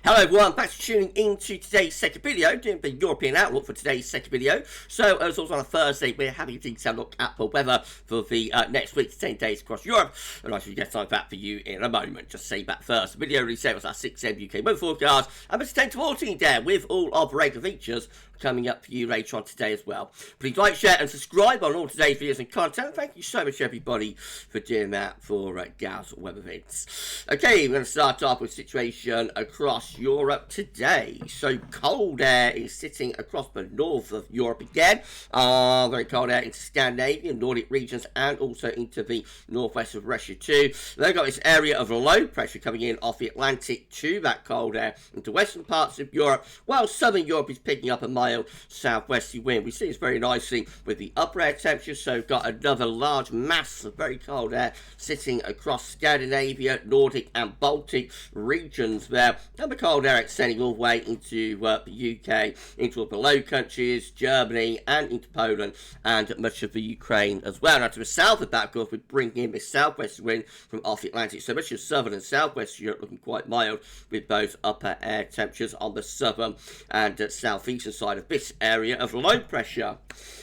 Hello everyone, thanks for tuning in to today's second video, doing the European outlook for today's second video. So as always on a Thursday, we're having a detailed look at the weather for the next week to 10 days across Europe. And I should get some of that for you in a moment. Just say that first. The video really said was our 6 AM UK weather forecast, and it's 10 to 14 there with all of the regular features coming up for you later on today as well. Please like, share and subscribe on all today's videos and content. Thank you so much everybody for doing that for GavsWeatherVids. Okay, we're going to start off with situation across Europe today. So cold air is sitting across the north of Europe again. Very cold air into Scandinavia, Nordic regions, and also into the northwest of Russia too. They've got this area of low pressure coming in off the Atlantic to that cold air into western parts of Europe, while southern Europe is picking up a mild southwesterly wind. We see this very nicely with the upper air temperatures, so we've got another large mass of very cold air sitting across Scandinavia, Nordic and Baltic regions there, and the cold air extending all the way into the UK, into the Low Countries, Germany and into Poland and much of the Ukraine as well. Now to the south of that, of course, we bring in this southwest wind from off the Atlantic, so much of southern and southwest Europe looking quite mild with those upper air temperatures on the southern and southeastern side of this area of low pressure.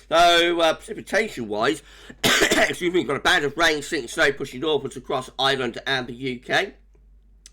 So precipitation wise, excuse me, we've got a band of rain, sleet and snow pushing northwards across Ireland and the UK.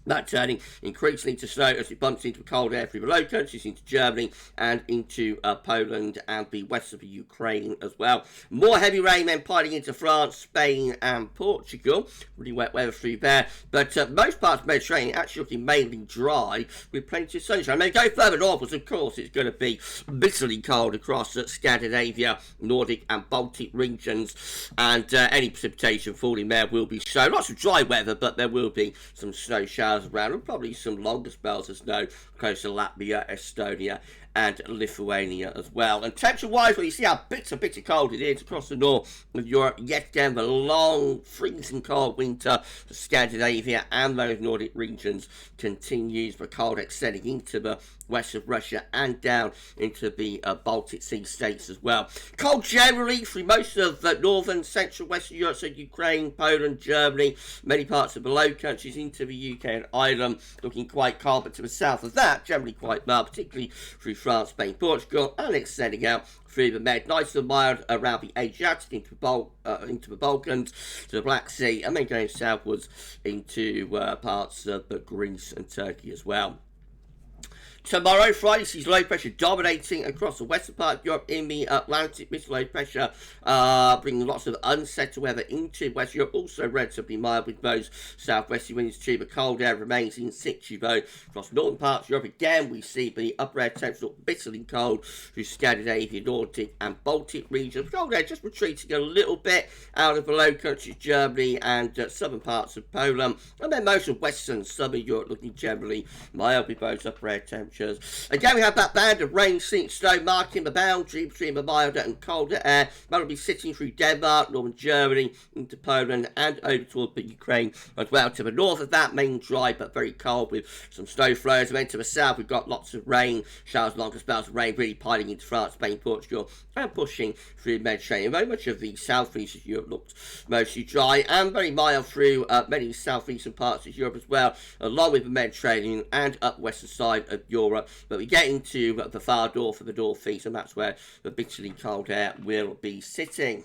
That turning increasingly to snow as it bumps into the cold air through the Low Countries, into Germany and into Poland and the west of the Ukraine as well. More heavy rain then piling into France, Spain and Portugal. Really wet weather through there. But most parts of the Mediterranean actually looking mainly dry with plenty of sunshine. They go further northwards, of course, it's going to be bitterly cold across Scandinavia, Nordic and Baltic regions. And any precipitation falling there will be snow. Lots of dry weather, but there will be some snow showers around, and probably some longer spells of snow close to Latvia, Estonia and Lithuania as well. And temperature wise, well, you see how bitter cold it is across the north of Europe. Yet again, the long freezing cold winter for Scandinavia and those Nordic regions continues, the cold extending into the west of Russia and down into the Baltic Sea states as well. Cold generally through most of northern, central, western Europe, so Ukraine, Poland, Germany, many parts of the Low Countries into the UK and Ireland, looking quite cold, but to the south of that, generally quite mild, particularly through France, Spain, Portugal, and extending out through the Med, nice and mild around the Adriatic into the Balkans, to the Black Sea, and then going southwards into parts of Greece and Turkey as well. Tomorrow, Friday, sees low pressure dominating across the western part of Europe in the Atlantic. This low pressure bringing lots of unsettled weather into West Europe, also relatively mild with those southwesterly winds too. The cold air remains in situ though across northern parts of Europe. Again, we see the upper air temperatures look bitterly cold through Scandinavia, Nordic and Baltic regions. Cold air just retreating a little bit out of the Low Countries, Germany and southern parts of Poland. And then most of western southern Europe looking generally mild with those upper air temperatures. Again, we have that band of rain, sleet and snow marking the boundary between the milder and colder air. That will be sitting through Denmark, northern Germany, into Poland and over toward the Ukraine as well. To the north of that, mainly dry but very cold with some snow flows. And then to the south, we've got lots of rain, showers, longer spells of rain really piling into France, Spain, Portugal and pushing through the Mediterranean. Very much of the southeast of Europe looked mostly dry and very mild through many southeastern parts of Europe as well, along with the Mediterranean and up western side of Europe. But we get into the far north of the northeast, and that's where the bitterly cold air will be sitting.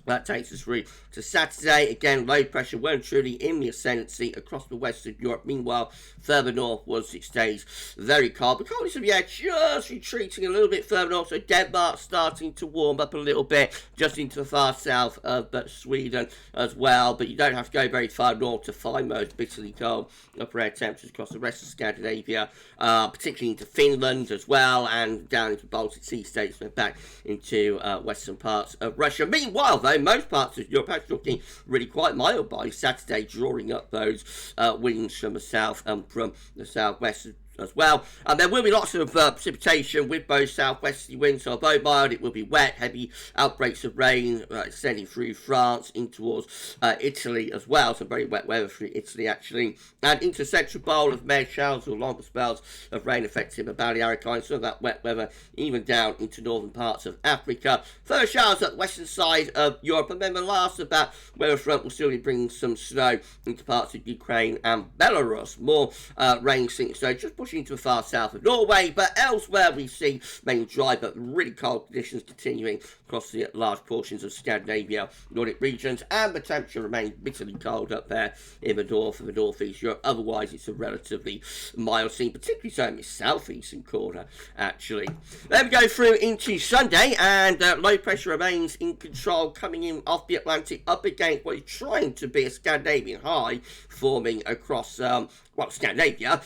That takes us through to Saturday. Again, low pressure well and truly in the ascendancy across the west of Europe. Meanwhile, further northwards it stays very cold. The coldness of the air just retreating a little bit further north. So Denmark starting to warm up a little bit just into the far south of Sweden as well. But you don't have to go very far north to find those bitterly cold upper air temperatures across the rest of Scandinavia, particularly into Finland as well, and down into Baltic Sea states and back into western parts of Russia. Meanwhile, though, most parts of Europe are looking really quite mild by Saturday, drawing up those winds from the south and from the southwest as well. And there will be lots of precipitation with both southwesterly winds, so although mild, it will be wet, heavy outbreaks of rain extending through France in towards Italy as well. So very wet weather through Italy actually, and into central bowl of May showers or longer spells of rain affecting the Balearic Islands. Some of that wet weather even down into northern parts of Africa. First showers at the western side of Europe, and then the last of that weather front will still be bringing some snow into parts of Ukraine and Belarus. More rain, sleet, snow just pushing pushing into the far south of Norway, but elsewhere we see mainly dry but really cold conditions continuing across the large portions of Scandinavia, Nordic regions, and the temperature remains bitterly cold up there in the north and the northeast Europe. Otherwise, it's a relatively mild scene, particularly so in the southeastern corner, actually. Then we go through into Sunday, and low pressure remains in control, coming in off the Atlantic up against what is trying to be a Scandinavian high, forming across Scandinavia,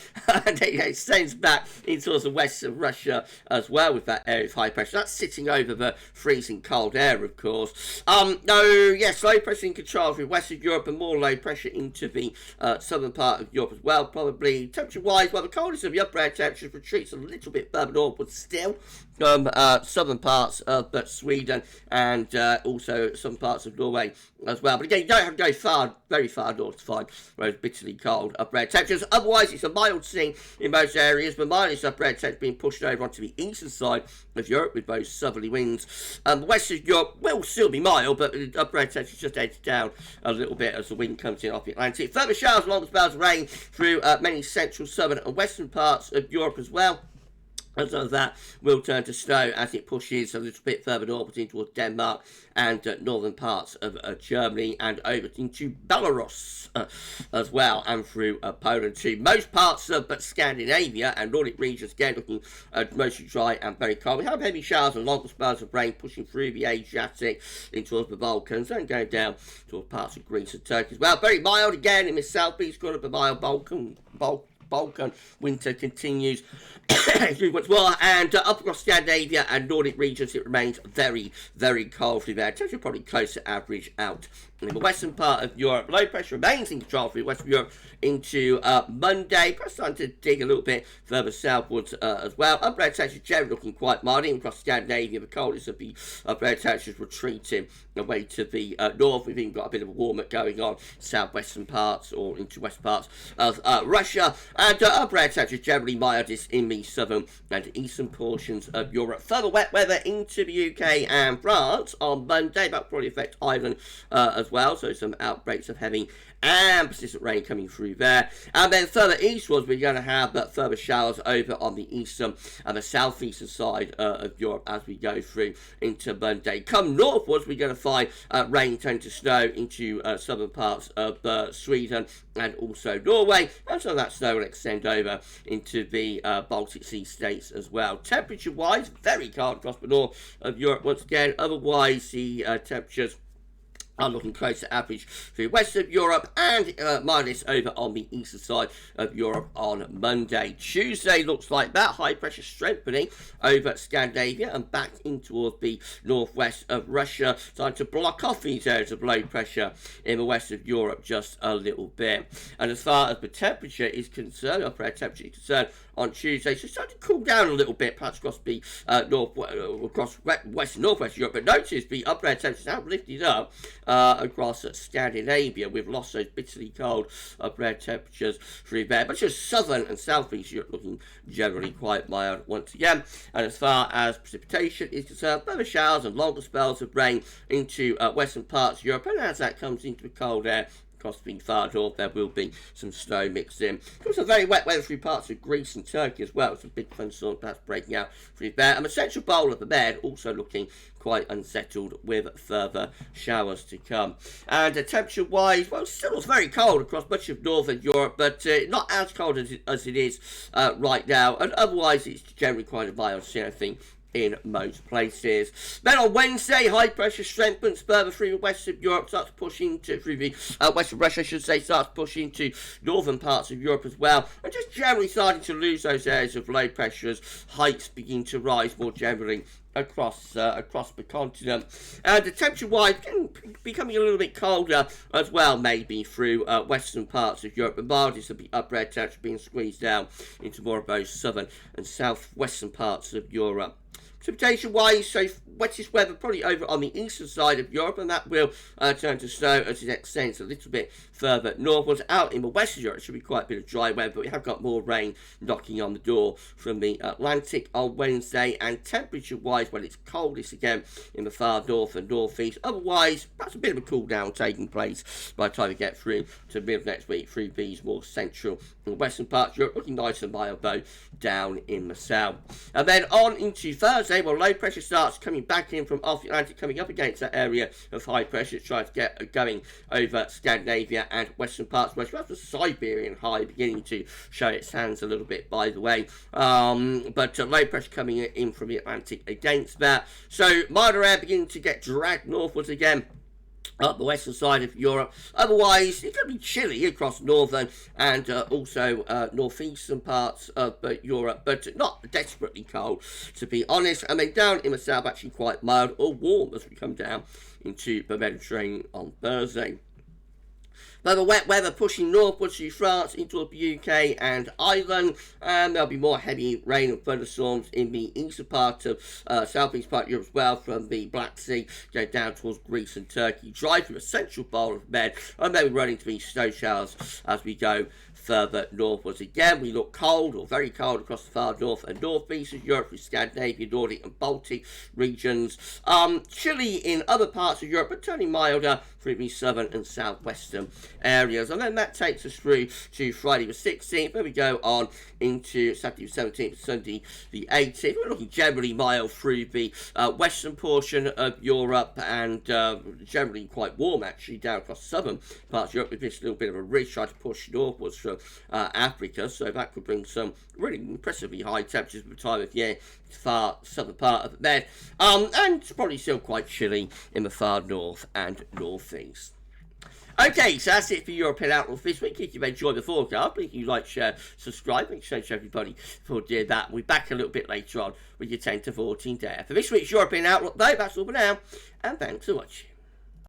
and it extends back into the west of Russia as well with that area of high pressure. That's sitting over the freezing cold air, of course. Low pressure in control through west of Europe and more low pressure into the southern part of Europe as well. Probably temperature-wise, the coldest of the upper air temperatures retreats a little bit further northward still from southern parts of Sweden and also some parts of Norway as well. But again, you don't have to go very far north to find those bitterly cold upper air temperatures. Otherwise, it's a mild scene in most areas. The mildest upper air temperature being pushed over onto the eastern side of Europe with those southerly winds. The west of Europe will still be mild, but the upper air temperature just edges down a little bit as the wind comes in off the Atlantic. Further showers along the spells of rain through many central, southern and western parts of Europe as well. And some of that will turn to snow as it pushes a little bit further north in towards Denmark and northern parts of Germany and over into Belarus as well, and through Poland too. Most parts of Scandinavia and Nordic regions again looking mostly dry and very cold. We have heavy showers and longer spells of rain pushing through the Adriatic into towards the Balkans and going down towards parts of Greece and Turkey as well. Very mild again in the southeast corner of the mild Balkan winter continues once more, and up across Scandinavia and Nordic regions it remains very, very cold through there. Temperature probably close to average out in the western part of Europe. Low pressure remains in control through western Europe into Monday. Perhaps starting to dig a little bit further southwards as well. Upper air temperatures generally looking quite mild. Even across Scandinavia, the coldest of the upper air temperatures retreating away to the north. We've even got a bit of a warm up going on southwestern parts or into west parts of Russia. And upper air temperatures generally mildest in the southern and eastern portions of Europe. Further wet weather into the UK and France on Monday. That will probably affect Ireland as well. So some outbreaks of heavy and persistent rain coming through there. And then further eastwards, we're going to have further showers over on the eastern and the southeastern side of Europe as we go through into Monday. Come northwards, we're going to find rain turning to snow into southern parts of Sweden and also Norway. And some of that snow will extend over into the Baltic Sea states as well. Temperature-wise, very cold across the north of Europe once again. Otherwise, the temperatures are looking close to average through west of Europe and minus over on the eastern side of Europe on Monday. Tuesday looks like that. High pressure strengthening over Scandinavia and back in towards the northwest of Russia, starting to block off these areas of low pressure in the west of Europe just a little bit. And as far as the temperature is concerned, upper air temperature is concerned, on Tuesday, so starting to cool down a little bit, perhaps across the west and northwest Europe. But notice the upper air temperatures have lifted up across Scandinavia. We've lost those bitterly cold upper air temperatures through there. But just southern and southeast Europe looking generally quite mild once again. And as far as precipitation is concerned, further showers and longer spells of rain into western parts of Europe. And as that comes into the cold air, across the far north, there will be some snow mixed in. Also very wet weather through parts of Greece and Turkey as well. Some big thunderstorms perhaps breaking out through there. And the central bowl of the bed also looking quite unsettled with further showers to come. And temperature-wise, well, still very cold across much of northern Europe, but not as cold as it is right now. And otherwise, it's generally quite a mild sea, I think, in most places. Then on Wednesday, high pressure strengthens further through the west of Europe, starts pushing through the west of Russia, I should say, starts pushing to northern parts of Europe as well, and just generally starting to lose those areas of low pressure as heights begin to rise more generally across the continent. And the temperature-wise, becoming a little bit colder as well, maybe through western parts of Europe. The mildest of the upper air temperature being squeezed down into more of those southern and southwestern parts of Europe. Precipitation-wise, so wettest weather probably over on the eastern side of Europe, and that will turn to snow as it extends a little bit further northwards. Out in the west of Europe, it should be quite a bit of dry weather, but we have got more rain knocking on the door from the Atlantic on Wednesday. And temperature-wise, well, it's coldest again in the far north and northeast. Otherwise, perhaps a bit of a cool down taking place by the time we get through to the middle of next week through these more central in the western parts of Europe, looking nice and mild though down in the south. And then on into Thursday, well, low pressure starts coming back in from off the Atlantic, coming up against that area of high pressure, trying to get going over Scandinavia and western parts, where the Siberian high beginning to show its hands a little bit, by the way. But low pressure coming in from the Atlantic against that. So milder air beginning to get dragged northwards again up the western side of Europe. Otherwise, it's going to be chilly across northern and also northeastern parts of Europe, but not desperately cold, to be honest. And then down in the south, actually quite mild or warm as we come down into the Mediterranean on Thursday. But the wet weather pushing northwards through France into the UK and Ireland, and there'll be more heavy rain and thunderstorms in the eastern part of southeast part of Europe as well, from the Black Sea going down towards Greece and Turkey, dry through a central bowl of Med, and maybe running to be snow showers as we go further northwards. Again, we look cold or very cold across the far north and northeast of Europe with Scandinavia, Nordic and Baltic regions. Chilly in other parts of Europe, but turning milder through the southern and southwestern areas. And then that takes us through to Friday the 16th, where we go on into Saturday the 17th, Sunday the 18th. We're looking generally mild through the western portion of Europe, and generally quite warm actually down across southern parts of Europe, with this little bit of a ridge trying to push northwards from Africa, so that could bring some really impressively high temperatures at the time of year to the far southern part of the Med, and it's probably still quite chilly in the far north and northeast. Okay, so that's it for European Outlook this week. If you've enjoyed the forecast, please you like, share, subscribe, and show everybody for doing that. We'll be back a little bit later on with your 10 to 14 day. For this week's European Outlook, though, that's all for now, and thanks for watching.